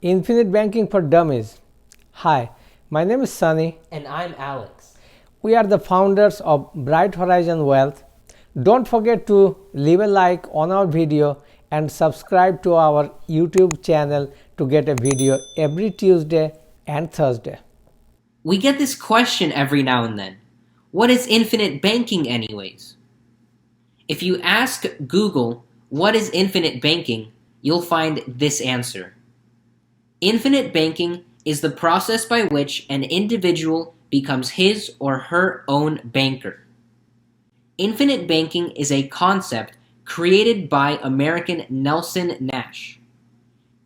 Infinite Banking for Dummies. Hi, my name is Sunny. And I'm Alex. We are the founders of Bright Horizon Wealth. Don't forget to leave a like on our video and subscribe to our YouTube channel to get a video every Tuesday and Thursday. We get this question every now and then. What is infinite banking anyways? If you ask Google, what is infinite banking, you'll find this answer. Infinite banking is the process by which an individual becomes his or her own banker. Infinite banking is a concept created by American Nelson Nash.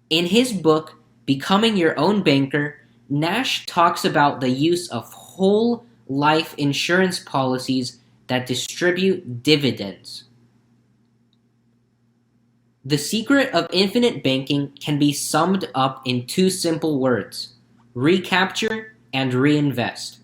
In his book, Becoming Your Own Banker, Nash talks about the use of whole life insurance policies that distribute dividends. The secret of infinite banking can be summed up in two simple words: recapture and reinvest.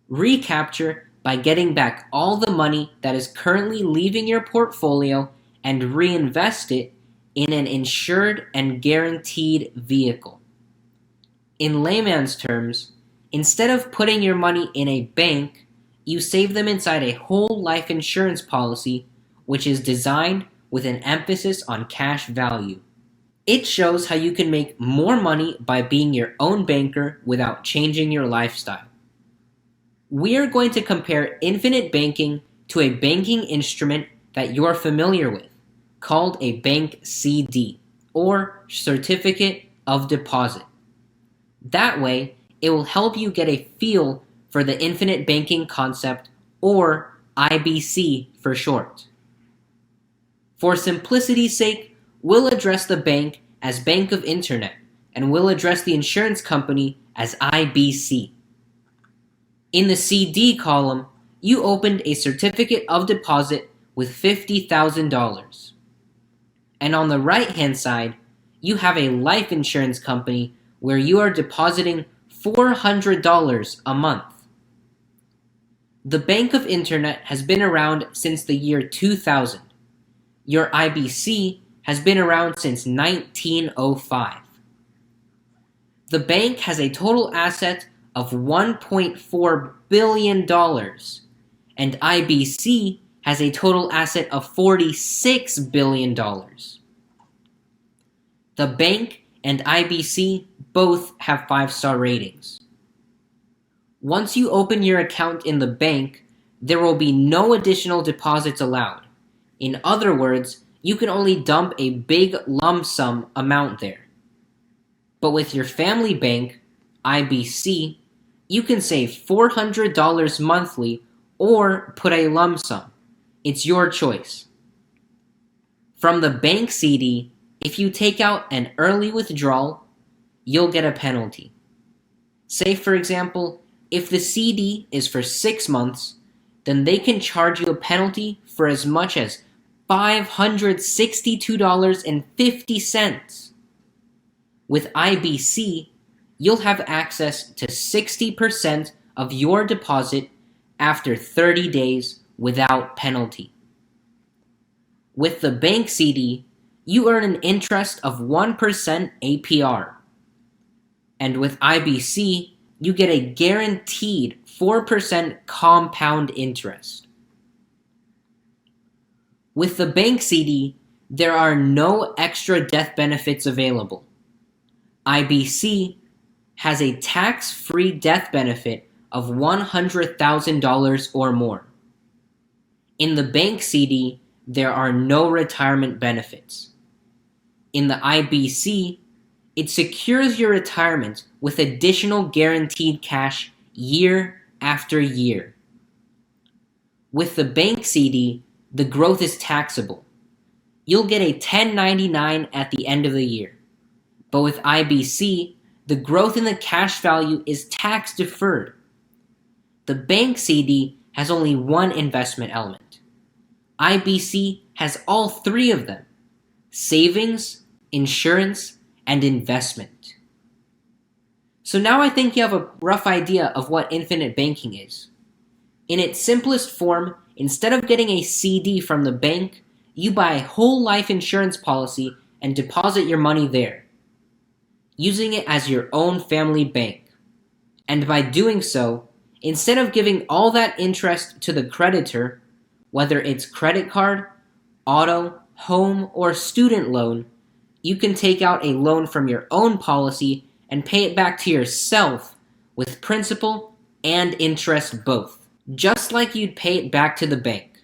Recapture by getting back all the money that is currently leaving your portfolio and reinvest it in an insured and guaranteed vehicle. In layman's terms, instead of putting your money in a bank, you save them inside a whole life insurance policy, which is designed with an emphasis on cash value. It shows how you can make more money by being your own banker without changing your lifestyle. We are going to compare infinite banking to a banking instrument that you're familiar with, called a bank CD, or Certificate of Deposit. That way, it will help you get a feel for the infinite banking concept, or IBC for short. For simplicity's sake, we'll address the bank as Bank of Internet, and we'll address the insurance company as IBC. In the CD column, you opened a certificate of deposit with $50,000. And on the right-hand side, you have a life insurance company where you are depositing $400 a month. The Bank of Internet has been around since the year 2000. Your IBC has been around since 1905. The bank has a total asset of $1.4 billion, and IBC has a total asset of $46 billion. The bank and IBC both have 5-star ratings. Once you open your account in the bank, there will be no additional deposits allowed. In other words, you can only dump a big lump sum amount there. But with your family bank, IBC, you can save $400 monthly or put a lump sum. It's your choice. From the bank CD, if you take out an early withdrawal, you'll get a penalty. Say, for example, if the CD is for 6 months, then they can charge you a penalty for as much as $562.50. With IBC, you'll have access to 60% of your deposit after 30 days without penalty. With the bank CD, you earn an interest of 1% APR. And with IBC, you get a guaranteed 4% compound interest. With the bank CD, there are no extra death benefits available. IBC has a tax-free death benefit of $100,000 or more. In the bank CD, there are no retirement benefits. In the IBC, it secures your retirement with additional guaranteed cash year after year. With the bank CD, the growth is taxable. You'll get a 1099 at the end of the year. But with IBC, the growth in the cash value is tax deferred. The bank CD has only one investment element. IBC has all three of them: savings, insurance, and investment. So now I think you have a rough idea of what infinite banking is. In its simplest form, instead of getting a CD from the bank, you buy a whole life insurance policy and deposit your money there. using it as your own family bank. And by doing so, instead of giving all that interest to the creditor, whether it's credit card, auto, home, or student loan, you can take out a loan from your own policy and pay it back to yourself with principal and interest both, just like you'd pay it back to the bank.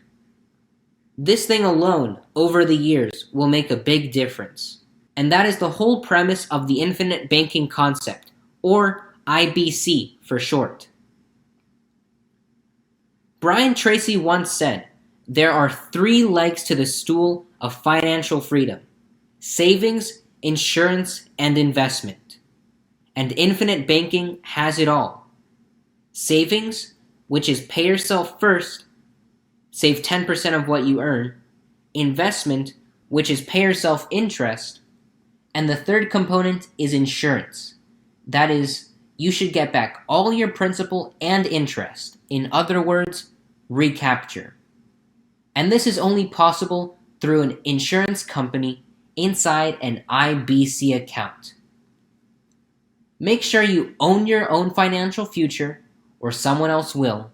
This thing alone, over the years, will make a big difference. And that is the whole premise of the infinite banking concept, or IBC for short. Brian Tracy once said, "There are 3 legs to the stool of financial freedom: savings, insurance, and investment. And infinite banking has it all. Savings, which is pay yourself first, save 10% of what you earn. Investment, which is pay yourself interest. And the third component is insurance. That is, you should get back all your principal and interest. In other words, recapture. And this is only possible through an insurance company inside an IBC account. Make sure you own your own financial future, or someone else will.